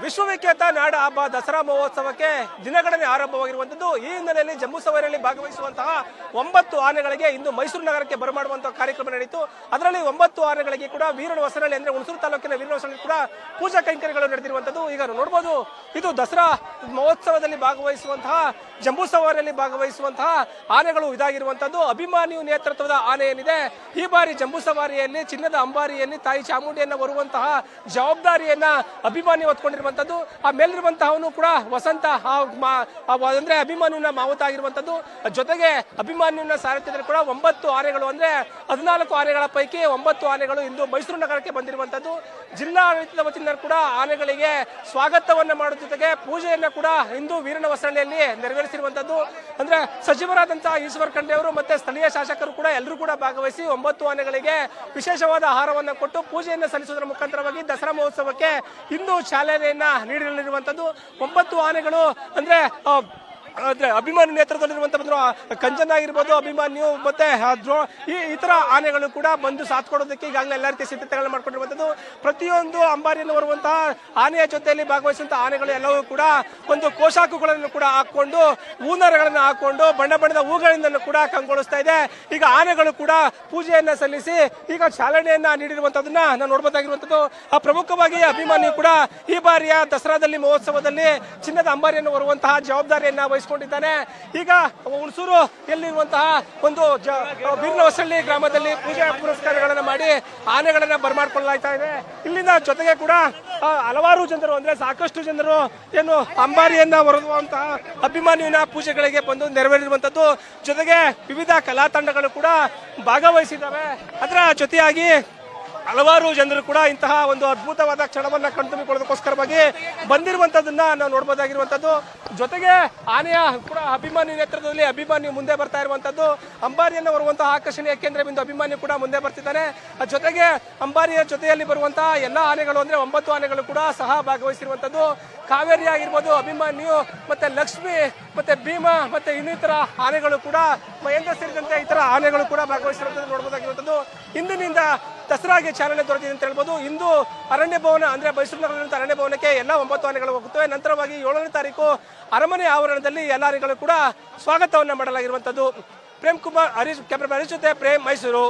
ವಿಶ್ವವಿಖ್ಯಾತ ನಾಡ ಹಬ್ಬ ದಸರಾ ಮಹೋತ್ಸವಕ್ಕೆ ದಿನಗಣನೆ ಆರಂಭವಾಗಿರುವಂತದ್ದು. ಈ ಹಿನ್ನೆಲೆಯಲ್ಲಿ ಜಂಬೂ ಸವಾರಿಯಲ್ಲಿ ಭಾಗವಹಿಸುವಂತಹ 9 ಆನೆಗಳಿಗೆ ಇಂದು ಮೈಸೂರು ನಗರಕ್ಕೆ ಬರಮಾಡುವಂತಹ ಕಾರ್ಯಕ್ರಮ ನಡೆಯಿತು. ಅದರಲ್ಲಿ 9 ಆನೆಗಳಿಗೆ ಕೂಡ ವೀರನ ಹೊಸನಹಳ್ಳಿ ಅಂದ್ರೆ ಹುಣಸೂರು ತಾಲೂಕಿನ ವೀರನ ಹೊಸನಹಳ್ಳಿ ಕೂಡ ಪೂಜಾ ಕೈಂಕರ್ಯಗಳು ನಡೆದಿರುವಂತದ್ದು. ಈಗ ನೋಡಬಹುದು, ಇದು ದಸರಾ ಮಹೋತ್ಸವದಲ್ಲಿ ಭಾಗವಹಿಸುವಂತಹ ಜಂಬೂ ಸವಾರಿಯಲ್ಲಿ ಭಾಗವಹಿಸುವಂತಹ ಆನೆಗಳು ಇದಾಗಿರುವಂತದ್ದು. ಅಭಿಮಾನಿಯು ನೇತೃತ್ವದ ಆನೆ ಏನಿದೆ, ಈ ಬಾರಿ ಜಂಬೂ ಸವಾರಿಯಲ್ಲಿ ಚಿನ್ನದ ಅಂಬಾರಿಯಲ್ಲಿ ತಾಯಿ ಚಾಮುಂಡಿಯನ್ನ ಬರುವಂತಹ ಜವಾಬ್ದಾರಿಯನ್ನ ಅಭಿಮಾನಿ ಹೊತ್ಕೊಂಡಿರುವಂತದ್ದು. ಆ ಮೇಲಿರುವಂತಹವನು ಕೂಡ ವಸಂತ ಅಂದ್ರೆ ಅಭಿಮಾನಿಯನ್ನ ಮಾವುತ ಆಗಿರುವಂತದ್ದು. ಜೊತೆಗೆ ಅಭಿಮಾನಿಯನ್ನ ಸಾರಥ್ಯದಲ್ಲಿ ಕೂಡ 9 ಆನೆಗಳು ಅಂದ್ರೆ 14 ಆನೆಗಳ ಪೈಕಿ 9 ಆನೆಗಳು ಇಂದು ಮೈಸೂರು ನಗರಕ್ಕೆ ಬಂದಿರುವಂತದ್ದು. ಜಿಲ್ಲಾಡಳಿತದ ವತಿಯಿಂದ ಕೂಡ ಆನೆಗಳಿಗೆ ಸ್ವಾಗತವನ್ನ ಮಾಡುವ ಜೊತೆಗೆ ಪೂಜೆಯನ್ನ ಕೂಡ ಇಂದು ವೀರನ ಹೊಸನಹಳ್ಳಿಯಲ್ಲಿ ನೆರವೇರಿಸಿರುವಂತದ್ದು. ಅಂದ್ರೆ ಸಚಿವರಾದಂತಹ ಈಶ್ವರ್ ಖಂಡ್ರೆ ಅವರು ಮತ್ತೆ ಸ್ಥಳೀಯ ಶಾಸಕರು ಕೂಡ ಎಲ್ಲರೂ ಕೂಡ ಭಾಗವಹಿಸಿ 9 ಆನೆಗಳಿಗೆ ವಿಶೇಷವಾದ ಆಹಾರವನ್ನು ಕೊಟ್ಟು ಪೂಜೆಯನ್ನು ಸಲ್ಲಿಸುವುದರ ಮುಖಾಂತರವಾಗಿ ದಸರಾ ಮಹೋತ್ಸವಕ್ಕೆ ಇಂದು ಚಾಲನೆಯನ್ನ ನೀಡಲಿರುವಂತದ್ದು. 9 ಆನೆಗಳು ಅಂದ್ರೆ ಅಭಿಮಾನಿ ನೇತೃತ್ವದಲ್ಲಿರುವಂತಹ ಕಂಚನ್ ಆಗಿರ್ಬೋದು, ಅಭಿಮಾನ್ಯು ಮತ್ತೆ ಇತರ ಆನೆಗಳು ಕೂಡ ಬಂದು ಸಾಥ್ ಕೊಡೋದಕ್ಕೆ ಈಗಾಗಲೇ ಎಲ್ಲ ರೀತಿಯ ಸಿದ್ಧತೆಗಳನ್ನು ಮಾಡ್ಕೊಂಡಿರುವಂತದ್ದು. ಪ್ರತಿಯೊಂದು ಅಂಬಾರಿಯನ್ನು ಬರುವಂತಹ ಆನೆಯ ಜೊತೆಯಲ್ಲಿ ಭಾಗವಹಿಸುವಂತಹ ಆನೆಗಳು ಎಲ್ಲವೂ ಕೂಡ ಒಂದು ಕೋಶಾಕುಗಳನ್ನು ಕೂಡ ಹಾಕೊಂಡು ಹೂನರಗಳನ್ನು ಹಾಕೊಂಡು ಬಣ್ಣ ಬಣ್ಣದ ಹೂಗಳಿಂದ ಕೂಡ ಕಂಗೊಳಿಸ್ತಾ ಇದೆ. ಈಗ ಆನೆಗಳು ಕೂಡ ಪೂಜೆಯನ್ನ ಸಲ್ಲಿಸಿ ಈಗ ಚಾಲನೆಯನ್ನ ನೀಡಿರುವಂತದನ್ನ ನಾವು ನೋಡಬಹುದಾಗಿರುವಂತದ್ದು. ಪ್ರಮುಖವಾಗಿ ಅಭಿಮಾನಿಯು ಕೂಡ ಈ ಬಾರಿಯ ದಸರಾದಲ್ಲಿ ಮಹೋತ್ಸವದಲ್ಲಿ ಚಿನ್ನದ ಅಂಬಾರಿಯನ್ನು ಬರುವಂತಹ ಜವಾಬ್ದಾರಿಯನ್ನ ವಹಿಸಿಕೊಂಡಿದ್ದಾನೆ. ಈಗ ಹುಣಸೂರು ಎಲ್ಲಿರುವಂತಹ ಒಂದು ವೀರನ ಹೊಸನಹಳ್ಳಿ ಗ್ರಾಮದಲ್ಲಿ ಪೂಜೆ ಪುರಸ್ಕಾರಗಳನ್ನ ಮಾಡಿ ಆನೆಗಳನ್ನ ಬರಮಾಡ್ಕೊಳ್ಳಲಾಗ್ತಾ ಇದೆ. ಇಲ್ಲಿಂದ ಜೊತೆಗೆ ಕೂಡ ಹಲವಾರು ಜನರು ಅಂದ್ರೆ ಸಾಕಷ್ಟು ಜನರು ಏನು ಅಂಬಾರಿಯನ್ನ ಹೊರಡುವಂತಹ ಅಭಿಮಾನಿಯ ಪೂಜೆಗಳಿಗೆ ಬಂದು ನೆರವೇರಿರುವಂತದ್ದು. ಜೊತೆಗೆ ವಿವಿಧ ಕಲಾ ತಂಡಗಳು ಕೂಡ ಭಾಗವಹಿಸಿದ್ದಾವೆ. ಅದರ ಜೊತೆಯಾಗಿ ಹಲವಾರು ಜನರು ಕೂಡ ಇಂತಹ ಒಂದು ಅದ್ಭುತವಾದ ಕ್ಷಣವನ್ನ ಕಣ್ತುಂಬಿಕೊಳ್ಳೋದಕ್ಕೋಸ್ಕರವಾಗಿ ಬಂದಿರುವಂತದನ್ನ ನಾವು ನೋಡಬಹುದಾಗಿರುವಂತದ್ದು. ಜೊತೆಗೆ ಆನೆಯ ಕೂಡ ಅಭಿಮಾನಿ ನೇತೃತ್ವದಲ್ಲಿ ಅಭಿಮಾನಿ ಮುಂದೆ ಬರ್ತಾ ಇರುವಂತದ್ದು. ಅಂಬಾರಿಯನ್ನು ಬರುವಂತಹ ಆಕರ್ಷಣೆಯ ಕೇಂದ್ರ ಬಿಂದು ಅಭಿಮಾನಿ ಕೂಡ ಮುಂದೆ ಬರ್ತಿದ್ದಾನೆ. ಜೊತೆಗೆ ಅಂಬಾರಿಯ ಜೊತೆಯಲ್ಲಿ ಬರುವಂತಹ ಎಲ್ಲಾ ಆನೆಗಳು ಅಂದ್ರೆ 9 ಆನೆಗಳು ಕೂಡ ಸಹ ಭಾಗವಹಿಸಿರುವಂತದ್ದು. ಕಾವೇರಿ ಆಗಿರ್ಬೋದು, ಅಭಿಮಾನ್ಯು ಮತ್ತೆ ಲಕ್ಷ್ಮಿ ಮತ್ತೆ ಭೀಮಾ ಮತ್ತೆ ಇನ್ನಿತರ ಆನೆಗಳು ಕೂಡ ಮಹೇಂದ್ರ ಸೇರಿದಂತೆ ಇತರ ಆನೆಗಳು ಕೂಡ ಭಾಗವಹಿಸಿರುವಂತದ್ದು ನೋಡಬಹುದಾಗಿರುವಂತದ್ದು. ಇಂದಿನಿಂದ ದಸರಾಗೆ ಚಾಲನೆ ದೊರೆತಿದೆ ಅಂತ ಹೇಳ್ಬೋದು. ಇಂದು ಅರಣ್ಯ ಭವನ ಅಂದ್ರೆ ಮೈಸೂರು ನಗರದಿಂದ ಅರಣ್ಯ ಭವನಕ್ಕೆ ಎಲ್ಲ 9 ಆನೆಗಳು ಹೋಗುತ್ತವೆ. ನಂತರವಾಗಿ 7ನೇ ತಾರೀಕು ಅರಮನೆ ಆವರಣದಲ್ಲಿ ಎಲ್ಲ ಆನೆಗಳು ಕೂಡ ಸ್ವಾಗತವನ್ನ ಮಾಡಲಾಗಿರುವಂತದ್ದು. ಪ್ರೇಮ್ ಕುಮಾರ್, ಕ್ಯಾಮರಾ ಜೊತೆ ಪ್ರೇಮ್, ಮೈಸೂರು.